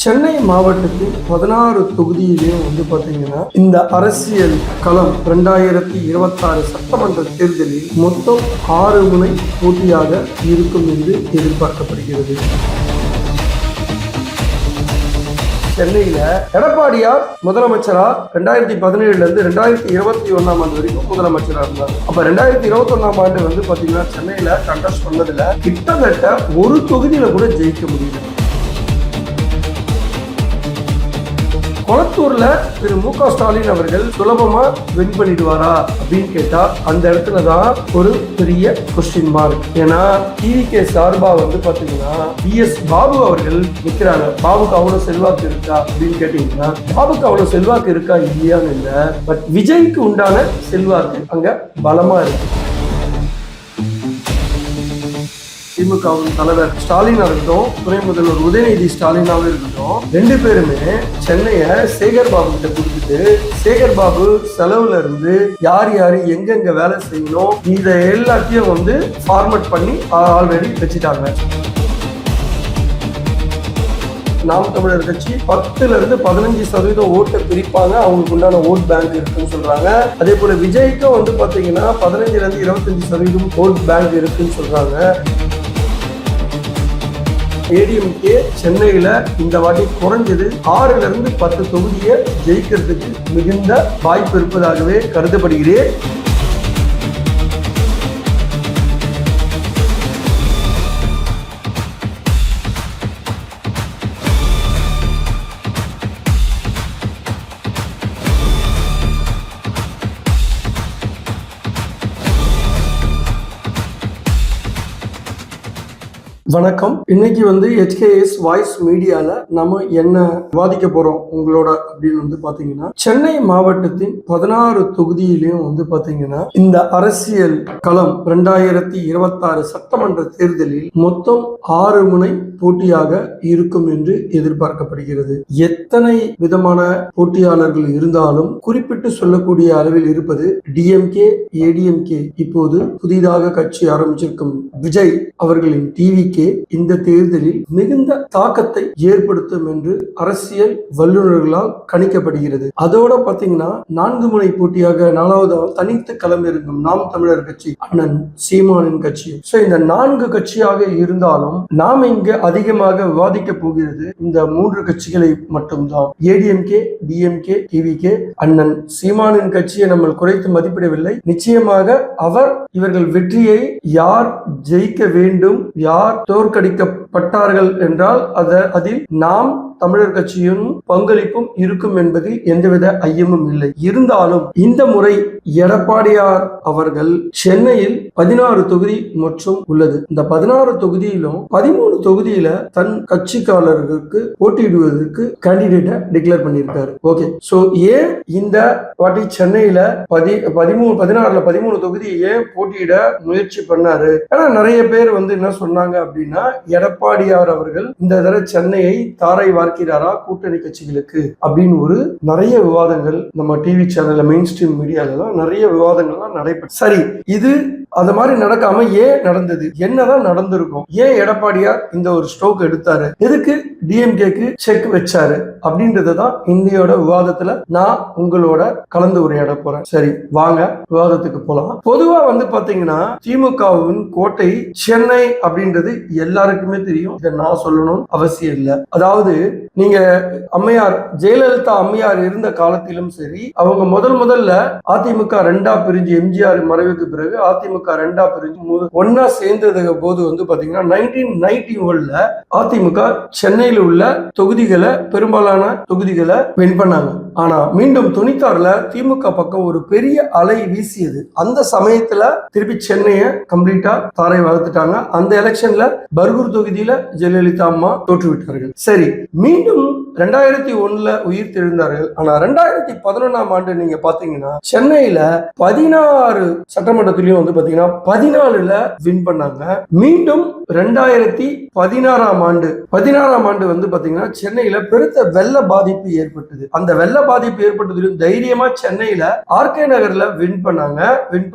சென்னை மாவட்டத்தில் 16 தொகுதியிலையும் பார்த்தீங்கன்னா இந்த அரசியல் களம் 2026 சட்டமன்ற தேர்தலில் மொத்தம் 6 முனை போட்டியாக இருக்கும் என்று எதிர்பார்க்கப்படுகிறது. சென்னையில எடப்பாடியார் முதலமைச்சரா 2017 இருந்து 2021 ஆண்டு வரைக்கும் முதலமைச்சரா இருந்தார். அப்ப 2021 ஆண்டு பாத்தீங்கன்னா சென்னையில கண்டஸ்ட் பண்ணதுல கிட்டத்தட்ட ஒரு தொகுதியில கூட ஜெயிக்க முடியல. கொளத்தூர்ல திரு மு.க. ஸ்டாலின் அவர்கள் சுலபமா வின் பண்ணிடுவாரா அப்படின்னு கேட்டா அந்த இடத்துலதான் ஒரு பெரிய கொஸ்டின் மார்க். ஏன்னா டிவிகே சார்பா பாத்தீங்கன்னா பி.எஸ். பாபு அவர்கள் நிக்கிறாங்க. பாபுக்கு அவ்வளவு செல்வாக்கு இருக்கா அப்படின்னு கேட்டீங்கன்னா பாபுக்கு அவ்வளவு செல்வாக்கு இருக்கா இல்லையான்னு இல்ல, பட் விஜய்க்கு உண்டான செல்வாக்கு அங்க பலமா இருக்கு. திமுகவின் தலைவர் ஸ்டாலின் இருக்கட்டும், துணை முதல்வர் உதயநிதி ஸ்டாலினாவும் இருக்கட்டும், 2 பேருமே சென்னைய சேகர் பாபு கிட்ட கொடுத்துட்டு சேகர் பாபு செலவுல இருந்து யார் யாரு எங்கெங்க வேலை செய்யணும் இதை எல்லாத்தையும் ஃபார்மட் பண்ணி ஆல்ரெடி வச்சுட்டாங்க. நாம் தமிழர் கட்சி 10ல இருந்து 15% ஓட்டை பிரிப்பாங்க, அவங்களுக்கு உண்டான ஓட் பேங்க் இருக்குன்னு சொல்றாங்க. அதே போல விஜய்க்கும் பாத்தீங்கன்னா 15ல இருந்து 25% ஓட் பேங்க் இருக்குன்னு சொல்றாங்க. ஏடிஎம்கே சென்னையில இந்த வாட்டி குறைஞ்சது 6ல இருந்து 10 தொகுதியை ஜெயிக்கிறதுக்கு மிகுந்த வாய்ப்பு இருப்பதாகவே கருதப்படுகிறேன். வணக்கம். இன்னைக்கு HKS வாய்ஸ் மீடியால நம்ம என்ன விவாதிக்க போறோம் உங்களோட அப்படின்னு பாத்தீங்கன்னா சென்னை மாவட்டத்தின் 16 தொகுதியிலையும் பாத்தீங்கன்னா இந்த அரசியல் களம் 2026 சட்டமன்ற தேர்தலில் மொத்தம் 6 முனை போட்டியாக இருக்கும் என்று எதிர்பார்க்கப்படுகிறது. எத்தனை விதமான போட்டியாளர்கள் இருந்தாலும் குறிப்பிட்டு சொல்லக்கூடிய அளவில் இருப்பது டிஎம்கே, ஏடிஎம்கே, இப்போது புதிதாக கட்சி ஆரம்பிச்சிருக்கும் விஜய் அவர்களின் டிவிகே இந்த தேர்தலில் மிகுந்த தாக்கத்தை ஏற்படுத்தும் என்று அரசியல் வல்லுநர்களால் கணிக்கப்படுகிறது. அதோட பாத்தீங்கன்னா 4 முனை போட்டியாக 4வது தனித்து களம் இருக்கும் நாம் தமிழர் கட்சி, அண்ணன் சீமானின் கட்சி. இந்த 4 கட்சியாக இருந்தாலும் நாம் இங்கு அதிகமாக விவாதிக்க போகிறது இந்த 3 கட்சிகளை மட்டும்தான். ADMK, DMK, TVK. அண்ணன் சீமானின் கட்சியை நம்ம குறைத்து மதிப்பிடவில்லை. நிச்சயமாக இவர்கள் வெற்றியை யார் ஜெயிக்க வேண்டும், யார் தோற்கடிக்கப்பட்டார்கள் என்றால் அதில் நாம் தமிழர் கட்சியும் பங்களிப்பும் இருக்கும் என்பதில் எந்தவித ஐயமும் இல்லை. இருந்தாலும் இந்த முறை எடப்பாடியார் அவர்கள் சென்னையில் 16 தொகுதி மற்றும் உள்ளது. இந்த 16 தொகுதியிலும் 13 தொகுதியில தன் கட்சிக்காரர்களுக்கு போட்டியிடுவதற்கு கேண்டிடேட்டை டிக்ளேர் பண்ணியிருக்காரு. ஓகே, சோ ஏன் இந்த வாட்டி சென்னையில 16ல 13 தொகுதி ஏன் போட்டியிட முயற்சி பண்ணாரு? ஏன்னா நிறைய பேர் என்ன சொன்னாங்க அப்படின்னா எடப்பாடியார் அவர்கள் இந்த தடவை சென்னையை தாரை வார்க்கிறாரா கூட்டணி கட்சிகளுக்கு அப்படின்னு நிறைய விவாதங்கள் நம்ம டிவி சேனல்ல மெயின் ஸ்ட்ரீம் மீடியால நிறைய விவாதங்கள்லாம் நடைபெற்று. சரி, இது அந்த மாதிரி நடக்காம ஏன் நடந்தது? என்னதான் நடந்திருக்கும்? ஏன் எடப்பாடியார் இந்த ஒரு ஸ்ட்ரோக் எடுத்தாரு? எதுக்கு டிஎம்கேக்கு செக் வச்சாரு? அப்படின்றதுதான் இந்தியோட விவாதத்துல நான் உங்களோட கலந்து உரையாட போறேன். சரி, வாங்க விவாதத்துக்கு போலாம். பொதுவா பாத்தீங்கன்னா திமுகவின் கோட்டை சென்னை அப்படின்றது எல்லாருக்குமே தெரியும். இதை நான் சொல்லணும் அவசியம் இல்லை. அதாவது நீங்க அம்மையார் ஜெயலலிதா அம்மையார் இருந்த காலத்திலும் சரி, அவங்க முதல்ல அதிமுக 2ஆ பிரிஞ்சு எம்ஜிஆர் மறைவுக்கு பிறகு அதிமுக 2ஆ பிரிஞ்சு ஒன்னா சேர்ந்தது போது பாத்தீங்கன்னா 1991ல அதிமுக சென்னையில் உள்ள தொகுதிகளை பெரும்பாலான தொகுதிகளை வின் பண்ணாங்க. ஆனா மீண்டும் 96ல திமுக பக்கம் ஒரு பெரிய அலை வீசியது. அந்த சமயத்துல திருப்பி சென்னையை கம்ப்ளீட்டா தாரை வளர்த்துட்டாங்க. அந்த எலெக்ஷன்ல பர்கூர் தொகுதியில ஜெயலலிதா அம்மா தோற்று விட்டார்கள். சரி, மீண்டும் 2001ல உயிர் தெழுந்தார்கள். ஆனா 2011ஆம் ஆண்டு நீங்க பாத்தீங்கன்னா சென்னையில 16 சட்டமன்றத்திலையும் பாத்தீங்கன்னா 14ல வின் பண்ணாங்க. மீண்டும் 2016 வந்து பாத்தீங்கன்னா சென்னையில பெருத்த வெள்ள பாதிப்பு ஏற்பட்டது. அந்த வெள்ள பாதிப்பு ஏற்பட்டதிலும் தைரியமா சென்னையில ஆர்கே நகர்ல வின்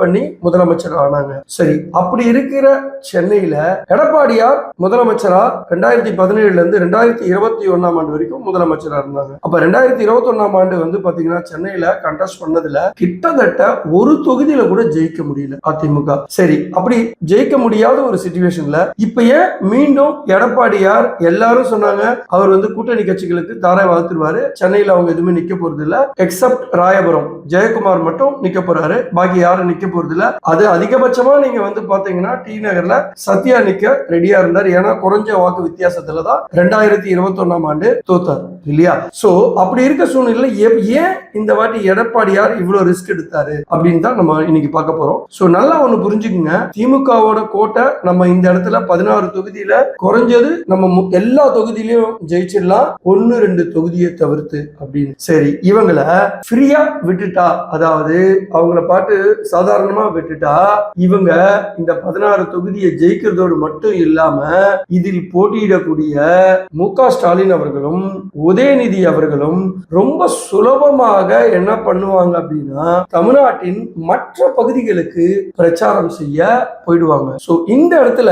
பண்ணி முதலமைச்சர் ஆனாங்க. சரி, அப்படி இருக்கிற சென்னையில எடப்பாடியார் முதலமைச்சரா 2017 இருந்து 2021 வரைக்கும் முதலமைச்சரா இருந்தாங்க. அப்ப 2021 வந்து பாத்தீங்கன்னா சென்னையில கண்டெஸ்ட் பண்ணதுல கிட்டத்தட்ட ஒரு தொகுதியில கூட ஜெயிக்க முடியல அதிமுக. சரி, அப்படி ஜெயிக்க முடியாத ஒரு சிச்சுவேஷன்ல இப்ப ஏன் மீண்டும் எடப்பாடியார் எல்லாரும் சொன்னாங்க அவர் வந்து கூட்டணி கட்சிகளுக்கு தாராய் வாழ்த்துருவாரு, சென்னையில அவங்க எதுவுமே நிக்க போறது இல்ல, எக்ஸப்ட் ராயபுரம் ஜெயக்குமார் மட்டும் நிக்க போறாரு, பாக்கி யாரும் நிக்க போறது இல்ல. அது அதிகபட்சமா நீங்க வந்து பாத்தீங்கன்னா டி நகர்ல சத்யா நிக்க ரெடியா இருந்தார். ஏன்னா குறைஞ்ச வாக்கு வித்தியாசத்துலதான் 2021 தோத்தார் இல்லையா? சோ அப்படி இருக்க சூழ்நிலை ஏன் இந்த வாட்டி எடப்பாடியார் இவ்வளவு ரிஸ்க் எடுத்தாரு அப்படின்னு தான் நம்ம இன்னைக்கு பார்க்க போறோம். சோ நல்லா ஒண்ணு புரிஞ்சுக்குங்க, திமுகவோட கோட்டை நம்ம இந்த இடத்துல 16 தொகுதியில குறைஞ்சது நம்ம எல்லா தொகுதியிலையும் ஜெயிச்சிடலாம், 1-2 தொகுதியை தவிர்த்து அப்படின்னு. சரி, இவங்களை ஃப்ரீயா விட்டுட்டா, அதாவது அவங்கள பாட்டு சாதாரணமா விட்டுட்டா இவங்க இந்த 16 தொகுதியை ஜெயிக்கிறதோடு மட்டும் இல்லாம இதில் போட்டியிடக்கூடிய மு.க. ஸ்டாலின் அவர்களும் உதயநிதி அவர்களும் ரொம்ப சுலபமாக என்ன பண்ணுவாங்க அப்படின்னா தமிழ்நாட்டின் மற்ற பகுதிகளுக்கு பிரச்சாரம் செய்ய போயிடுவாங்க. சோ இந்த இடத்துல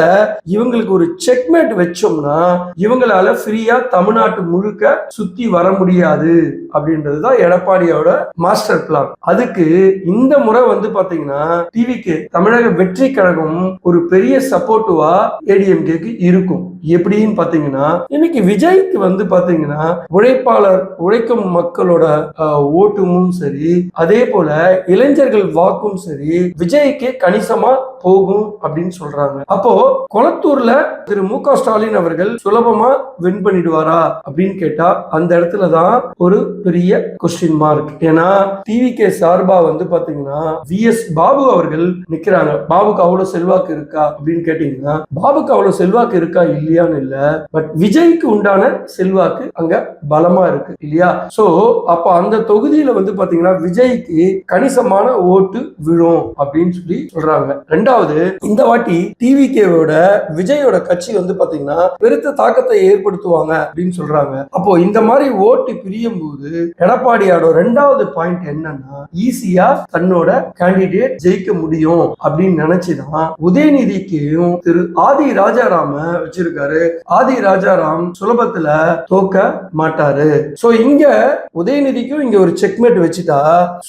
இவங்களுக்கு ஒரு செக்மேட் வச்சோம்னா இவங்களால ஃப்ரீயா தமிழ்நாட்டு முழுக்க சுத்தி வர முடியாது அப்படின்றதுதான் எடப்பாடியோட மாஸ்டர் பிளான். அதுக்கு இந்த முறை வந்து பாத்தீங்கன்னா டிவிக்கு தமிழக வெற்றி கழகம் ஒரு பெரிய சப்போர்ட்டுவா ஏடிஎம்கேக்கு இருக்கும். எப்படின்னு பாத்தீங்கன்னா இன்னைக்கு விஜய்க்கு வந்து பாத்தீங்கன்னா உழைக்கும் மக்களோட ஓட்டுமும் சரி, அதே போல இளைஞர்கள் வாக்கும் சரி விஜய்க்கு கணிசமா போகும் அப்படின்னு சொல்றாங்க. அப்போ கொளத்தூர்ல திரு மு.க. ஸ்டாலின் அவர்கள் சுலபமா வின் பண்ணிடுவாரா அப்படின்னு கேட்டா அந்த இடத்துலதான் ஒரு பெரிய கொஸ்டின் மார்க். ஏன்னா டிவிகே சார்பா வந்து பாத்தீங்கன்னா VS பாபு அவர்கள் நிக்கிறாங்க. பாபுக்கு அவ்வளவு செல்வாக்கு இருக்கா அப்படின்னு கேட்டீங்கன்னா பாபுக்கு அவ்வளவு செல்வாக்கு இருக்கா இல்லையான்னு இல்ல, பட் விஜய்க்கு உண்டான செல்வாக்கு அங்க பலமா இருக்கு இல்லையா? சோ அப்ப அந்த தொகுதியில வந்து பாத்தீங்கன்னா விஜய்க்கு கணிசமான ஓட்டு விழும் அப்படின்னு சொல்லி சொல்றாங்க. ரெண்டாவது, இந்த வாட்டி டிவிகேவோட விஜயோட கட்சி வந்து பாத்தீங்கன்னா பெருத்த தாக்கத்தை ஏற்படுத்துவாங்க அப்படின்னு சொல்றாங்க. அப்போ இந்த மாதிரி ஓட்டு பிரியும் போது எடப்பாடியோட ரெண்டாவது பாயிண்ட் என்னன்னா ஈஸியா தன்னோட கேண்டிடேட் ஜெயிக்க முடியும் அப்படின்னு நினைச்சுதான் உதயநிதிக்கும் திரு ஆதி ராஜாராம வச்சிருக்காரு. ஆதி ராஜாராம் சுலபத்துல தோக்க மாட்டாரு. சோ இங்க உதயநிதிக்கும் இங்க ஒரு செக்மேட் வச்சுட்டா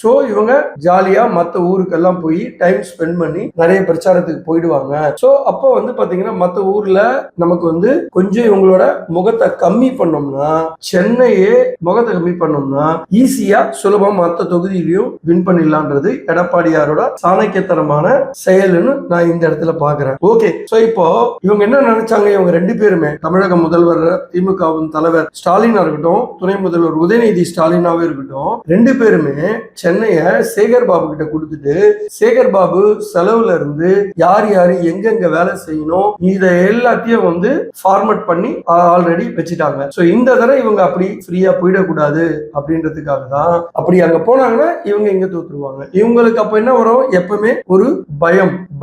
சோ இவங்க ஜாலியா மத்த ஊருக்கெல்லாம் போய் டைம் ஸ்பெண்ட் பண்ணி நிறைய பிரச்சாரத்துக்கு போயிடுவாங்க. சோ அப்போ வந்து பாத்தீங்கன்னா மத்த ஊர்ல நமக்கு வந்து கொஞ்சம் இவங்களோட முகத்தை கம்மி பண்ணோம்னா, சென்னையே முகத்தை கம்மி பண்ணோம்னா ஈஸியா சுலபம் மத்த தொகுதியிலையும் வின் பண்ணிடலான்றது எடப்பாடியாரோட சாணக்கியத்தனமான செயல்னு நான் இந்த இடத்துல பாக்குறேன். ஓகே, சோ இப்போ இவங்க என்ன நினைச்சாங்க, இவங்க ரெண்டு பேருமே தமிழக முதல்வர் திமுகவின் தலைவர் ஸ்டாலினா இருக்கட்டும், துணை முதல்வர் உதயநிதி ஸ்டாலினாவே இருக்கட்டும், ரெண்டு பேருமே சென்னைய சேகர் பாபு கிட்ட கொடுத்துட்டு சேகர் பாபு செலவுல இருந்து யார் யாரு எங்கெங்க வேலை செய்யணும் இதை எல்லாத்தையும் வந்து ஃபார்மட் பண்ணி ஆல்ரெடி வச்சுட்டாங்க. சோ இந்த தடவை இவங்க அப்படி ஃப்ரீயா போயிடக்கூடாது அப்படின்றதுக்காக தான் அப்படி அங்க போனாங்கன்னா இவங்க எங்க தோத்துருவாங்க. இவங்களுக்கு அப்ப என்ன வரும், எப்பவுமே ஒரு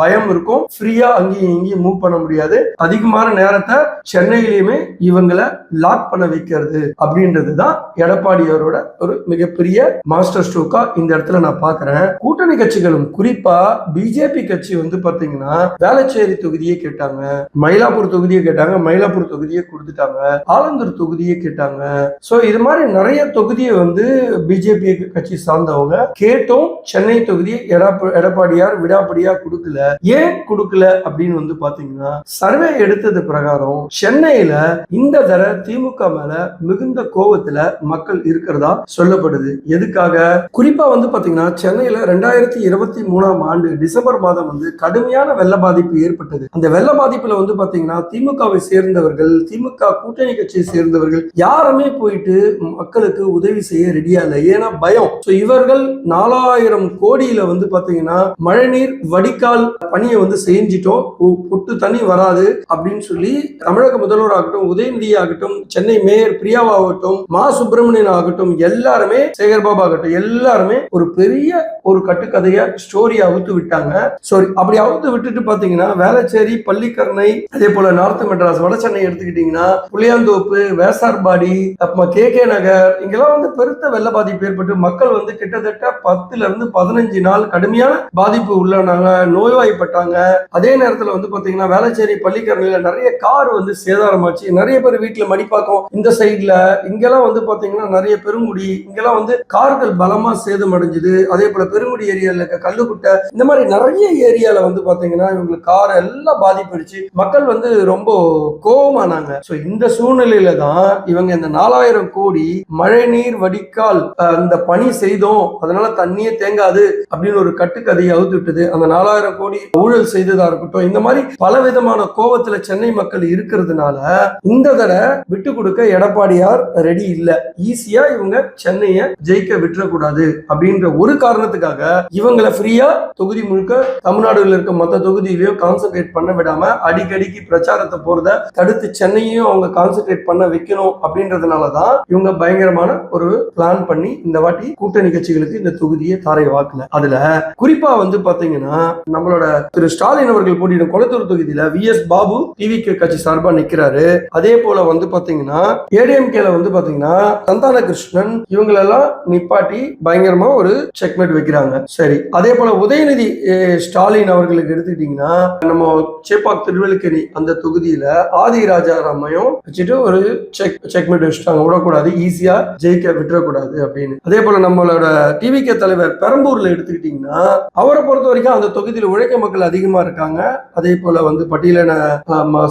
பயம் இருக்கும், ஃப்ரீயா அங்கேயும் இங்கேயும் மூவ் பண்ண முடியாது, அதிகமான நேரத்தை சென்னையிலுமே இவங்களை லாக் பண்ண வைக்கிறது அப்படின்றதுதான் எடப்பாடியாரோட ஒரு மிகப்பெரிய மாஸ்டர் ஸ்ட்ரோக்கா இந்த இடத்துல நான் பாக்குறேன். கூட்டணி கட்சிகளும் குறிப்பா பிஜேபி கட்சி வந்து பாத்தீங்கன்னா வேளச்சேரி தொகுதியை கேட்டாங்க, மயிலாப்பூர் தொகுதியை கேட்டாங்க, மயிலாப்பூர் தொகுதியை கொடுத்துட்டாங்க, ஆலந்தூர் தொகுதியை கேட்டாங்க. சோ இது மாதிரி நிறைய தொகுதியை வந்து பிஜேபி கட்சி சார்ந்தவங்க கேட்டும் சென்னை தொகுதியை எடப்பாடியார் விடாப்படியா கொடுக்கல. ஏன் கொடுக்கல அப்படின்னு வந்து பாத்தீங்கன்னா சர்வே எடுத்தது பிரகாரம் சென்னையில இந்த தடவை திமுக மேல மிகுந்த கோபத்துல மக்கள் இருக்கிறதா சொல்லப்படுது. எதுக்காக? குறிப்பா வந்து பாத்தீங்கன்னா சென்னையில 2023 டிசம்பர் மாதம் வந்து கடுமையான வெள்ள பாதிப்பு ஏற்பட்டது. அந்த வெள்ள பாதிப்புல வந்து பாத்தீங்கன்னா திமுகவை சேர்ந்தவர்கள், திமுக கூட்டணி கட்சியை சேர்ந்தவர்கள் யாருமே போயிட்டு மக்களுக்கு உதவி செய்ய ரெடியா இல்லை. ஏன்னா பயம். இவர்கள் 4000 கோடியில வந்து பாத்தீங்கன்னா மழைநீர் வடிகால் பணியை வந்து செஞ்சிட்டோம், பொட்டு தண்ணி வராது அப்படின்னு சொல்லி தமிழக முதல்வர் ஆகட்டும், உதயநிதி ஆகட்டும், சென்னை மேயர் பிரியாவாகட்டும், மா சுப்பிரமணியன் ஆகட்டும், எல்லாருமே சேகர்பாபு ஆகட்டும், எல்லாருமே ஒரு பெரிய ஒரு கட்டுக்கதைய ஸ்டோரி அவுத்து விட்டாங்க. அப்படி அவுத்து விட்டுட்டு பாத்தீங்கன்னா வேளச்சேரி, பள்ளிக்கரணை, அதே போல நார்த் மெட்ராஸ், வட சென்னை எடுத்துக்கிட்டீங்கன்னா புளியாந்தோப்பு, வேசார்பாடி, கே கே நகர், இங்கெல்லாம் வந்து பெருத்த வெள்ள பாதிப்பு ஏற்பட்டு மக்கள் வந்து கிட்டத்தட்ட 10 இருந்து 15 நாள் கடுமையான பாதிப்பு உள்ளானாங்க, நோய்வாய்ப்பட்டாங்க. அதே நேரத்துல வந்து பாத்தீங்கன்னா வேளச்சேரி, பள்ளிக்கரணையில நிறைய கார் வந்து சேதாரமாச்சு. நிறைய பேர் வீட்டுல மடிப்பாக்கம் இந்த சைட்ல இங்கெல்லாம் வந்து பாத்தீங்கன்னா நிறைய பெருங்குடி இங்கெல்லாம் வந்து கார்கள் பலமா சேதம் அடைஞ்சுது. அதே போல பெருங்குடி ஏரியால இருக்க கல்லுக்குட்டை இந்த மாதிரி நிறைய ஏரியால வந்து பாத்தீங்கன்னா இவங்களுக்கு கார் எல்லாம் பாதிப்பிடுச்சு. மக்கள் வந்து ரொம்ப கோபமானாங்க. இந்த சூழ்நிலையில தான் இவங்க இந்த 4000 கோடி மழை நீர் வடிகால் அந்த பணி செய்தோம், அதனால தண்ணியே தேங்காது அப்படின்னு ஒரு கட்டுக்கதையை அவுத்து விட்டது. அந்த 4000 கோடி ஊழல் செய்ததா இருக்கட்டும், இந்த மாதிரி பல விதமான கோபத்துல சென்னை மக்கள் இருக்கிறதுனால இந்த தடவை விட்டு கொடுக்க எடப்பாடியார் ரெடி இல்ல. ஈஸியா இவங்க சென்னைய ஜெயிக்க விட்டுறக்கூடாது அப்படின்ற ஒரு காரணத்துக்காக இவங்களை ஃப்ரீயா தொகுதி முழுக்க தமிழ்நாடுல இருக்க மொத்த தொகுதியிலையும் கான்சென்ட்ரேட் பண்ண விடாம அடிக்கடிக்கு பிரச்சாரத்தை போறத தடுத்து சென்னையும் அவங்க கான்சென்ட்ரேட் பண்ண வைக்கணும் அப்படின்றதுனாலதான் இவங்க பயங்கரமான ஒரு பிளான் பண்ணி இந்த வாட்டி கூட்டணி கட்சிகளுக்கு இந்த தொகுதியை தாரை வாக்குல. அதுல குறிப்பா வந்து பாத்தீங்கன்னா நம்மளோட திரு ஸ்டாலின் அவர்கள் போட்டியிடும் கொளத்தூர் தொகுதியில VS பாபு டிவிகே கட்சி சார்பா நிக்கிறாரு. அதே போல வந்து பாத்தீங்கன்னா ஏடிஎம்கேல வந்து பாத்தீங்கன்னா சந்தான கிருஷ்ணன் இவங்களெல்லாம் நிப்பாட்டி பயங்கரமா ஒரு செக்மேட் வைக்கிறாங்க. சரி, அதே போல உதயநிதி ஸ்டாலின் அவர்களுக்கு எடுத்துக்கிட்டீங்கன்னா நம்ம சேப்பாக் திருவல்லிக்கேணி அந்த தொகுதியில ஆதி ராஜாராமையும் வச்சுட்டு ஒரு செக்மேட் வச்சுட்டாங்க, விடக்கூடாது, ஈஸியா ஜெயிக்க விட்டுறக்கூடாது அப்படின்னு. அதே போல நம்மளோட டிவிகே தலைவர் பெரம்பூர்ல எடுத்துக்கிட்டீங்கன்னா அவரை பொறுத்த வரைக்கும் அந்த தொகுதியில் உழைக்க மக்கள் அதிகமா இருக்காங்க. அதே போல வந்து பட்டியலின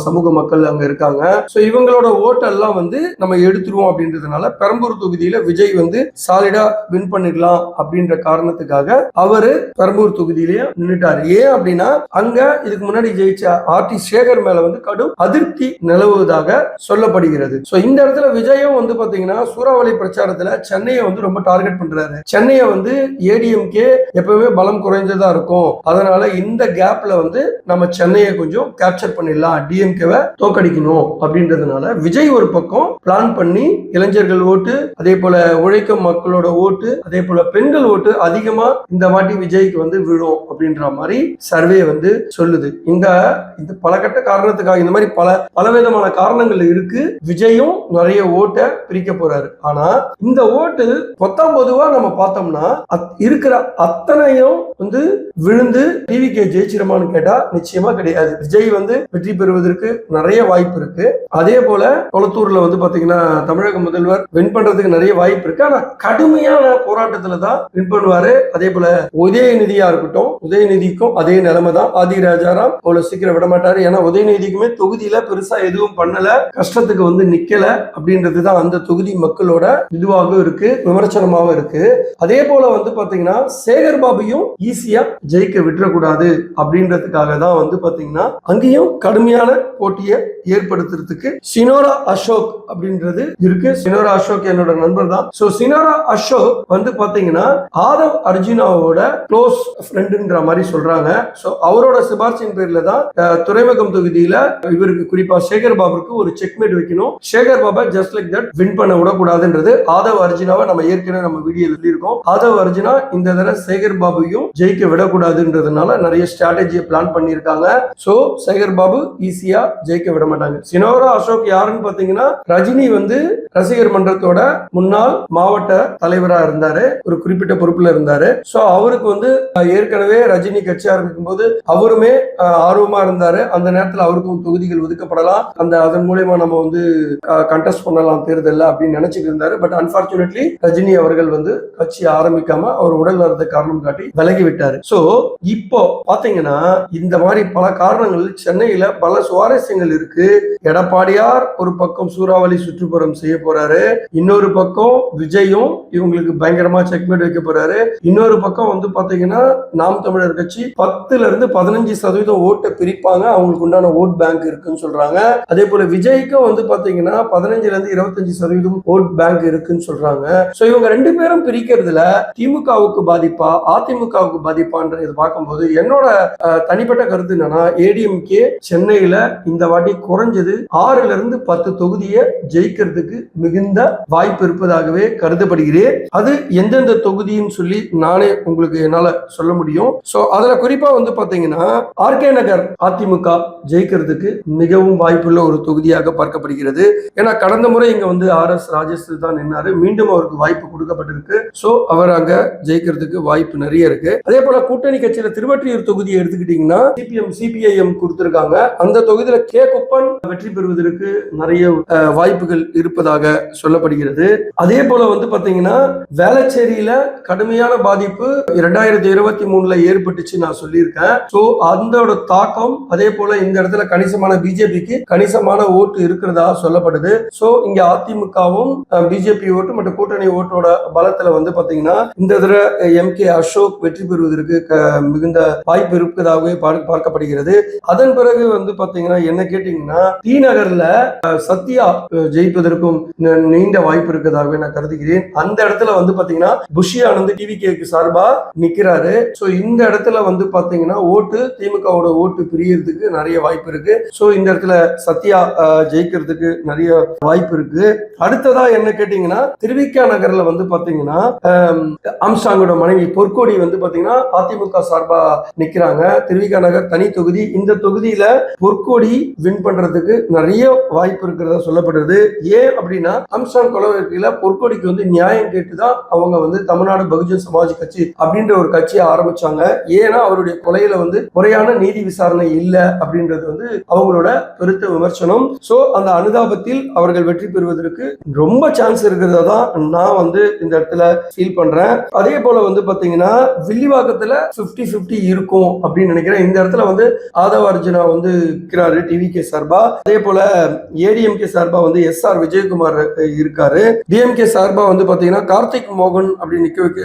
சமூக மக்கள் அங்க இருக்காங்க. இவங்களோட ஓட்டெல்லாம் வந்து நம்ம எடுத்துருவோம் அப்படின்றதுனால பெரம்பூர் தொகுதியில விஜய் வந்து சாலிடா வின் பண்ணிடலாம் அப்படின்ற காரணத்துக்காக அவரு பெரம்பூர் தொகுதியிலேயே நின்றுட்டாரு. ஏன் அப்படின்னா அங்க இதுக்கு முன்னாடி ஜெயிச்ச RT சேகர் மேல வந்து கடும் அதிருப்தி நிலவுவதாக சொல்லப்படுகிறது. இந்த இடத்துல விஜயும் வந்து பாத்தீங்கன்னா சூறாவளி பிரச்சாரத்துல சென்னையை வந்து ரொம்ப டார்கெட் பண்றாரு. சென்னையை வந்து ஏடிஎம்கே எப்பவுமே பலம் குறைஞ்சதா இருக்கும், அதனால இந்த கேப்ல வந்து நம்ம சென்னையை கொஞ்சம் கேப்சர் பண்ணிடலாம், டிஎம்கேவை தோக்கடிக்கணும் அப்படின்றதுனால விஜய் ஒரு பக்கம் பிளான் பண்ணி இளைஞர்கள் ஓட்டு, அதே போல உழைக்கும் மக்களோட ஓட்டு, அதே போல பெண்கள் ஓட்டு அதிகமா இந்த வாட்டி விஜய்க்கு வந்து விழும் அப்படின்ற மாதிரி சர்வே வந்து சொல்லுது. இந்த பல கட்ட காரணத்துக்காக இந்த மாதிரி பல விதமான காரணங்கள் இருக்கு. விஜயும் நிறைய ஓட்டை பிரிக்க போறாரு. ஆனா இந்த ஓட்டு பொதுவா நம்ம பார்த்தோம்னா இருக்கிற அத்தனையும் வந்து விழுந்து டிவிகே ஜெயிச்சிருமான்னு கேட்டா நிச்சயமா கிடையாது. விஜய் வந்து வெற்றி பெறுவதற்கு நிறைய வாய்ப்பு இருக்கு. அதே போல கொளத்தூர்ல வந்து பாத்தீங்கன்னா தமிழக முதல்வர் வின் பண்றதுக்கு நிறைய வாய்ப்பு இருக்கு. ஆனா கடுமையான போராட்டத்துல தான் வின் பண்ணுவாரு. அதே போல உதயநிதியா இருக்கட்டும், உதயநிதிக்கும் அதே நிலைமை தான். ஆதி ராஜாராம் அவ்வளவு சீக்கிரம் விட மாட்டாரு. ஏன்னா உதயநிதிக்குமே தொகுதியில பெருசா எதுவும் பண்ணல, கஷ்டத்துக்கு வந்து நிக்கல அப்படின்றதுதான் அந்த தொகுதி மக்களோட இதுவாகவும் இருக்கு, விமர்சனமாகவும் இருக்கு. அதே போல வந்து பாத்தீங்கன்னா சேகர் பாபுயும் ஈஸியா ஜெயிக்க விட்டுறக்கூடாது அப்படின்றதுக்காக தான் வந்து பாத்தீங்கன்னா அங்கேயும் கடுமையான போட்டியை ஏற்படுத்துறதுக்கு சினோரா அசோக் அப்படின்றது இருக்கு. சினோரா அசோக் என்னோட நண்பர் தான். சினோரா அசோக் வந்து பாத்தீங்கன்னா ஆதவ் அர்ஜுனாவோட க்ளோஸ் ஃப்ரெண்டுன்ற மாதிரி சொல்றாங்க. அவரோட சிபார்சின் பேர்ல தான் துறைமுகம் தொகுதியில இவருக்கு குறிப்பா சேகர் பாபுக்கு ஒரு செக்மேட் வைக்கணும், Sekar Baba just like that win பண்ண விடக்கூடாதுன்றது. ஆதவ் அர்ஜுனாவை நம்ம ஏற்கனவே நம்ம வீடியோ சொல்லியிருக்கோம். ஆதவ் அர்ஜுனா இந்த தடவை சேகர் பாபுவையும் ஜெயிக்க விடக்கூடாதுன்றதுனால நிறைய ஸ்ட்ராட்டஜியை பிளான் பண்ணியிருக்காங்க. சேகர் பாபு ஈஸியா ஜெயிக்க விட மாட்டாங்க. சினோரா அசோக் யாருன்னு பாத்தீங்கன்னா ரஜினி வந்து ரசிகர் மன்றத்தோட முன்னாள் மாவட்ட தலைவரா இருந்தாரு, ஒரு குறிப்பிட்ட பொறுப்புல இருந்தாரு. அவருக்கு வந்து ஏற்கனவே ரஜினி கட்சி ஆரம்பிக்கும் போது அவருமே ஆர்வமா இருந்தாரு. அந்த நேரத்தில் அவருக்கும் தொகுதிகள் ஒதுக்கப்படலாம், அதன் மூலமா நம்ம வந்து கண்டெஸ்ட் பண்ணலாம் தேர்தல் அப்படின்னு நினைச்சிட்டு இருந்தாரு. பட் அன்பார்ச்சுனேட்லி ரஜினி அவர்கள் வந்து கட்சி ஆரம்பிக்காம அவர் உடல் நலத்தை காரணம் காட்டி விலகி விட்டாரு. இப்போ பாத்தீங்கன்னா இந்த மாதிரி பல காரணங்கள் சென்னையில பல சுவாரஸ்யங்கள் இருக்கு. எடப்பாடியார் ஒரு பக்கம் சூறாவளி சுற்றுப்புறம் செய்ய போறாரு, இன்னொரு பக்கம் விஜயும் இவங்களுக்கு பயங்கரமா செக்மேட் வைக்க போறாரு. இன்னொரு பக்கம் வந்து பாத்தீங்கன்னா நாம் தமிழர் கட்சி 10 இருந்து 15% ஓட்டை பிரிப்பாங்க, அவங்களுக்கு உண்டான ஓட் பேங்க் இருக்குன்னு சொல்றாங்க. அதே போல விஜய்க்கும் வந்து பாத்தீங்கன்னா 15 இருந்து 25% ஓட் பேங்க் இருக்குன்னு சொல்றாங்க. இவங்க ரெண்டு பேரும் பிரிக்கிறதுல திமுகவுக்கு பாதிப்பா அதிமுகவுக்கு பாதிப்பான்றது பார்க்கும்போது என்னோட தனிப்பட்ட கருத்து என்னன்னா ஏடிஎம்கே சென்னையில இந்த இந்த வாட்டி குறைஞ்சது 6-10 தொகுதியை ஜெயிக்கிறதுக்கு மிகுந்த வாய்ப்பு இருப்பதாகவே கருதப்படுகிறேன். அது எந்தெந்த தொகுதின்னு சொல்லி நானே உங்களுக்கு என்னால சொல்ல முடியும். சோ அதுல குறிப்பா வந்து பாத்தீங்கன்னா ஆர்கே நகர் அதிமுக ஜெயிக்கிறதுக்கு மிகவும் வாய்ப்புள்ள ஒரு தொகுதியாக பார்க்கப்படுகிறது. ஏன்னா கடந்த முறை இங்க வந்து RS ராஜேஷ் தான் நின்னாரு. மீண்டும் அவருக்கு வாய்ப்பு கொடுக்கப்பட்டிருக்கு. சோ அவர் அங்க ஜெயிக்கிறதுக்கு வாய்ப்பு நிறைய இருக்கு. அதே போல கூட்டணி கட்சியில திருவொற்றியூர் தொகுதியை எடுத்துக்கிட்டீங்கன்னா CPM கொடுத்திருக்காங்க. அந்த தொகுதியில கே குப்பன் வெற்றி பெறுவதற்கு நிறைய வாய்ப்புகள் இருப்பதாக சொல்லப்படுகிறது. அதே போல வந்து பாத்தீங்கன்னா வேளச்சேரியில கடுமையான பாதிப்பு 2023 ஏற்பட்டுச்சு நான் சொல்லியிருக்கேன். சோ அதோட தாக்கம் அதே போல இந்த இடத்துல கணிசமான பிஜேபிக்கு கணிசமான ஓட்டு இருக்கிறதா சொல்லப்படுது. சோ இங்க அதிமுகவும் பிஜேபி ஓட்டு மற்றும் கூட்டணி ஓட்டோட பலத்துல வந்து பாத்தீங்கன்னா இந்த தடவை MK அசோக் வெற்றி பெறுவதற்கு மிகுந்த வாய்ப்பு இருப்பதாகவே பார்க்கப்படுகிறது. அதன் பிறகு வந்து பாத்தீங்கன்னா என்ன கேட்டீங்கன்னா டி நகர்ல சத்யா ஜெயிப்பதற்கும் நீண்ட வாய்ப்பு இருக்கிறதாகவே நான் கருதுகிறேன். அந்த இடத்துல வந்து பாத்தீங்கன்னா புஷி ஆனந்த் டிவிகேக்கு சார்பா நிக்கிறாரு. சோ இந்த இடத்துல வந்து பாத்தீங்கன்னா ஓட்டு திமுகவோட ஓட்டு பிரியறதுக்கு நிறைய வாய்ப்பு இருக்கு. சோ இந்த இடத்துல சத்யா ஜெயிக்கிறதுக்கு நிறைய வாய்ப்பு இருக்கு. அடுத்ததா என்ன கேட்டீங்கன்னா திருவிக நகர்ல வந்து பாத்தீங்கன்னா ஆம்ஸ்ட்ராங்கோட மனைவி பொற்கோடி வந்து பாத்தீங்கன்னா அதிமுக சார்பா நிக்கிறாங்க. திருவிக நகர் தனி தொகுதி. இந்த தொகுதியில பொற்கோடி வின் பண்றதுக்கு நிறைய வாய்ப்பு இருக்கிறதா சொல்லப்படுது. ஏன் அப்படின்னா ஆம்ஸ்ட்ராங் கொலை வழக்குல பொற்கோடிக்கு வந்து நியாயம் கேட்டுதான் அவங்க வந்து தமிழ்நாடு பகுஜன் சமாஜ் கட்சி அப்படின்ற ஒரு கட்சியை ஆரம்பிச்சாங்க. ஏன்னா அவருடைய கொலையில வந்து முறையான நீதி விசாரணை இல்ல அப்படின்றது வந்து அவங்களோட பெருத்த விமர்சனம். சோ அந்த அனுதாபத்தில் அவர்கள் வெற்றி பெறுவதற்கு ரொம்ப சான்ஸ் இருக்கிறதா தான் நான் வந்து இந்த இடத்துல ஃபீல் பண்றேன். அதே போல வந்து பாத்தீங்கன்னா வில்லிவாக்கத்துல 50-50 இருக்கும் அப்படின்னு நினைக்கிறேன். இந்த இடத்துல வந்து ஆதவ அர்ஜுனா வந்து இருக்கிறாரு டிவிகே சார்பா. அதே போல ஏடிஎம்கே சார்பா வந்து SR விஜயகுமார் இருக்காரு. டிஎம்கே சார்பா வந்து பாத்தீங்கன்னா கார்த்திக் மோகன் அப்படி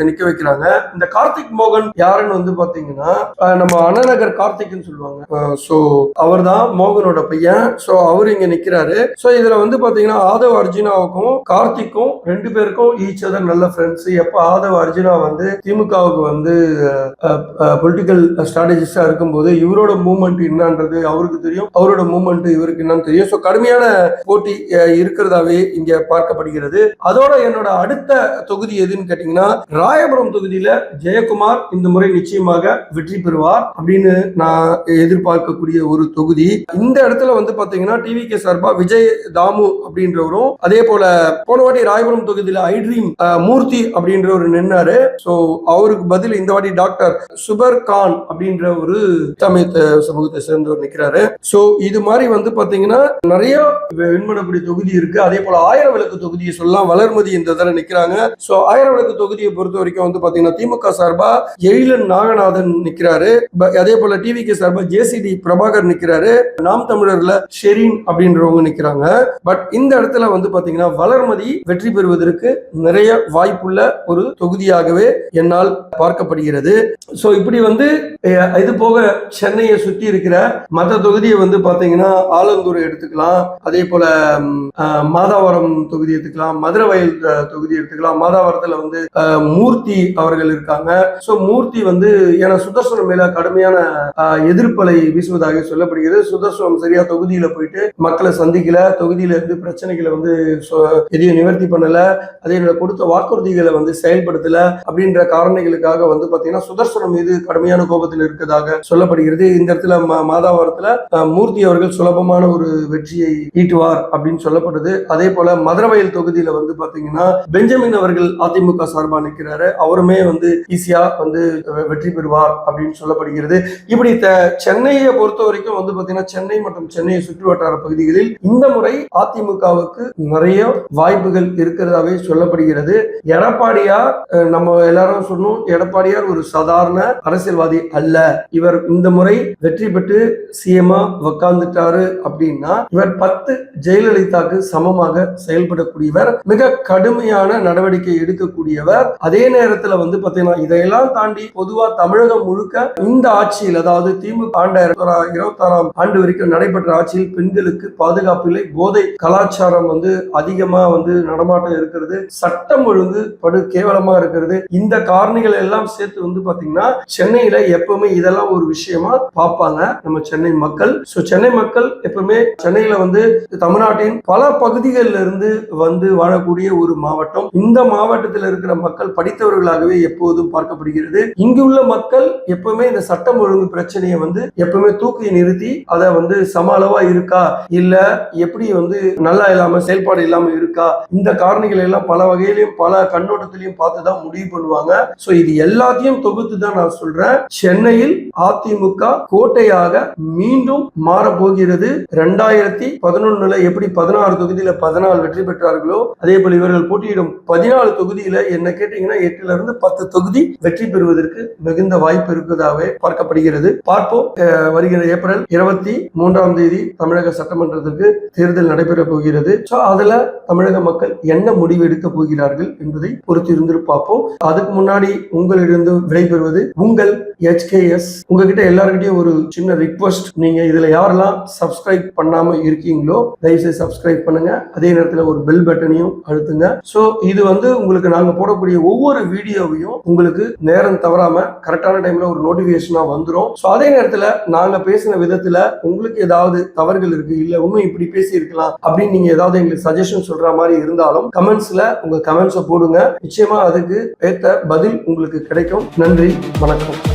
நிக்க வைக்கிறாங்க. இந்த கார்த்திக் மோகன் யாருன்னு வந்து பாத்தீங்கன்னா நம்ம அண்ணநகர் கார்த்திக்னு சொல்லுவாங்க. சோ அவர் தான் மோகனோட பையன். சோ அவர் இங்க நிக்கிறாரு. சோ இதுல வந்து பாத்தீங்கன்னா ஆதவ அர்ஜுனாவுக்கும் கார்த்திக்கும் 2 பேருக்கும் ஈச் அதர் நல்ல ஃப்ரெண்ட்ஸ். எப்ப ஆதவ அர்ஜுனா வந்து திமுகவுக்கு வந்து பொலிட்டிக்கல் ஸ்ட்ராட்டஜிஸ்டா இருக்கும்போது இவரோட மூவ்மெண்ட் என்னன்றது அவருக்கு தெரியும், அவரோட மூவ்மெண்ட் இவருக்கு என்னன்னு தெரியும். சோ கடுமையான போட்டி இருக்கிறதாவே இங்க பார்க்கப்படுகிறது. அதோட என்னோட அடுத்த தொகுதி எதுன்னு கேட்டீங்கன்னா ராயபுரம் தொகுதியில ஜெயக்குமார் இந்த முறை நிச்சயமாக வெற்றி பெறுவார் அப்படின்னு நான் எதிர்பார்க்கக்கூடிய ஒரு தொகுதி. இந்த இடத்துல வந்து பாத்தீங்கன்னா டிவிகே சார்பா விஜய் தாமு அப்படின்றவரும், அதே போல போன வாட்டி ராயபுரம் தொகுதியில ஐட்ரீம் மூர்த்தி அப்படின்றவர் நின்னாரு. சோ அவருக்கு பதில் இந்த வாட்டி டாக்டர் சுபர் கான் அப்படின்ற ஒரு தமிழ் சமூகத்தை சேர்ந்தவர் நிக்கிறாரு. சோ இது மாதிரி வந்து பாத்தீங்கன்னா நிறைய விண்மனக்கூடிய தொகுதி இருக்கு. அதே போல 1000 விளக்கு தொகுதியை சொல்லலாம். வளர்மதி இந்த தடவை நிக்கிறாங்க. சோ 1000 விளக்கு தொகுதியை பொறுத்த வரைக்கும் வந்து பாத்தீங்கன்னா திமுக சார்பா எழிலன் நாகநாதன் நிக்கிறாரு. அதே போல டிவிகே சார்பா JCD பிரபாகர் நிக்கிறாரு. நாம் தமிழர்ல ஷெரீன் அப்படின்றவங்க நிக்கிறாங்க. பட் இந்த இடத்துல வந்து பாத்தீங்கன்னா வளர்மதி வெற்றி பெறுவதற்கு நிறைய வாய்ப்புள்ள ஒரு தொகுதியாகவே என்னால் பார்க்கப்படுகிறது. சோ இப்படி வந்து இது போக சென்னையை சுற்றி இருக்கிற மற்ற தொகுதியை வந்து பாத்தீங்கன்னா ஆலந்தூர் எடுத்துக்கலாம். அதே போல மாதாவரம் தொகுதி எடுத்துக்கலாம், மதுரை வயல் தொகுதி எடுத்துக்கலாம். மாதாவரத்துல வந்து மூர்த்தி அவர்கள் இருக்காங்க. சோ மூர்த்தி வந்து ஏன்னா சுதர்சனம் மேல கடுமையான எதிர்ப்பலை வீசுவதாக சொல்லப்படுகிறது. சுதர்சனம் சரியா தொகுதியில போயிட்டு மக்களை சந்திக்கல, தொகுதியில இருந்து பிரச்சனைகளை வந்து எதையும் நிவர்த்தி பண்ணல, அதே கொடுத்த வாக்குறுதிகளை வந்து செயல்படுத்தல அப்படின்ற காரணங்களுக்காக வந்து பாத்தீங்கன்னா சுதர்சனம் மீது கடுமையான கோபத்தில் இருக்கிறதாக சொல்லப்படுகிறது. இந்த இடத்துல மாதாவரத்துல மூர்த்தி அவர்கள் சுலபமான ஒரு வெற்றியை ஈட்டுவார் அப்படின்னு சொல்லப்படுது. அதே போல மதுரவயல் தொகுதியில வந்து பாத்தீங்கன்னா பெஞ்சமின் அவர்கள் அதிமுக சார்பா நிற்கிறாரு. அவருமே வந்து ஈஸியா வந்து வெற்றி பெறுவார் அப்படின்னு சொல்லப்படுகிறது. இப்படி சென்னையை பொறுத்த வரைக்கும் வந்து பாத்தீங்கன்னா சென்னை மற்றும் சென்னையை சுற்று வட்டார பகுதிகளில் இந்த முறை அதிமுகவுக்கு நிறைய வாய்ப்புகள் இருக்கிறதாவே சொல்லப்படுகிறது. எடப்பாடியார் நம்ம எல்லாரும் சொன்னோம், எடப்பாடியார் ஒரு சாதாரண அரசியல்வாதி அல்ல. இவர் இந்த முறை வெற்றி பெற்று சிஎம்ஆ உட்கார்ந்துட்டாரு அப்படின்னா இவர் 10 ஜெயலலிதாக்கு சமமாக செயல்படக்கூடியவர், மிக கடுமையான நடவடிக்கை எடுக்கக்கூடியவர். அதே நேரத்துல வந்து பாத்தீங்கன்னா இதையெல்லாம் தாண்டி பொதுவா தமிழகம் முழுக்க இந்த ஆட்சியில், அதாவது திமுக ஆண்ட 26ஆம் ஆண்டு வரைக்கும் நடைபெற்ற ஆட்சியில் பெண்களுக்கு பாதுகாப்பு இல்லை, போதை கலாச்சாரம் வந்து அதிகமா வந்து நடமாட்டம் இருக்கிறது, சட்டம் ஒழுங்கு படு கேவலமா இருக்கிறது. இந்த காரணிகள் எல்லாம் சேர்த்து வந்து பாத்தீங்கன்னா சென்னையில எப்பவுமே இதெல்லாம் ஒரு விஷயமா பார்ப்பாங்க நம்ம சென்னை மக்கள். சோ சென்னை சென்னை மக்கள் எப்பவுமே சென்னையில வந்து தமிழ்நாட்டின் பல பகுதிகளில் இருந்து வந்து வாழக்கூடிய ஒரு மாவட்டம். இந்த மாவட்டத்தில் இருக்கிற மக்கள் படித்தவர்களாகவே எப்போதும் பார்க்கப்படுகிறது. இங்குள்ள மக்கள் எப்பவுமே இந்த சட்டம் ஒழுங்கு பிரச்சனையை வந்து எப்பவுமே தூக்கி நிறுத்தி அதை வந்து சம அளவா இருக்கா இல்ல எப்படி வந்து நல்லா இல்லாம செயல்பாடு இல்லாம இருக்கா, இந்த காரணிகள் எல்லாம் பல வகையிலையும் பல கண்ணோட்டத்திலையும் பார்த்துதான் முடிவு பண்ணுவாங்க. சோ இது எல்லாத்தையும் தொகுத்து தான் நான் சொல்றேன். சென்னையில் அதிமுக கோட்டையாக மீண்டும் மாறப்போகிறது. 2011 எப்படி 16 தொகுதியில 14 வெற்றி பெற்றார்களோ அதே போல இவர்கள் போட்டியிடும் 14 தொகுதியில என்ன கேட்டீங்கன்னா 8ல இருந்து 10 தொகுதி வெற்றி பெறுவதற்கு மிகுந்த வாய்ப்பு இருப்பதாகவே பார்க்கப்படுகிறது. பார்ப்போம். வருகிற ஏப்ரல் 23ஆம் தேதி தமிழக சட்டமன்றத்திற்கு தேர்தல் நடைபெற போகிறது. அதுல தமிழக மக்கள் என்ன முடிவு எடுக்க போகிறார்கள் என்பதை பொறுத்து இருந்து பார்ப்போம். அதுக்கு முன்னாடி உங்களிடம் விடைபெறுவது உங்கள் HKS. உங்ககிட்ட எல்லார்கிட்டையும் ஒரு சின்ன ரிக்வெஸ்ட், நீங்க இதுல யாரெல்லாம் சப்ஸ்கிரைப் பண்ணாம இருக்கீங்களோ தயவுசெய்து சப்ஸ்கிரைப் பண்ணுங்க. அதே நேரத்தில் ஒரு பெல் பட்டனையும் அழுத்துங்க. சோ இது வந்து உங்களுக்கு நாங்க போடக்கூடிய ஒவ்வொரு வீடியோவையும் உங்களுக்கு நேரம் தவறாம கரெக்டான டைம்ல ஒரு நோட்டிபிகேஷனா வந்துடும். சோ அதே நேரத்துல நாங்க பேசின விதத்துல உங்களுக்கு ஏதாவது தவறுகள் இருக்கு, இல்ல இன்னும் இப்படி பேசி இருக்கலாம் அப்படின்னு நீங்க ஏதாவது எங்களுக்கு சஜஷன் சொல்ற மாதிரி இருந்தாலும் கமெண்ட்ஸ்ல உங்க கமெண்ட்ஸை போடுங்க. நிச்சயமா அதுக்கு ஏத்த பதில் உங்களுக்கு கிடைக்கும். நன்றி, வணக்கம்.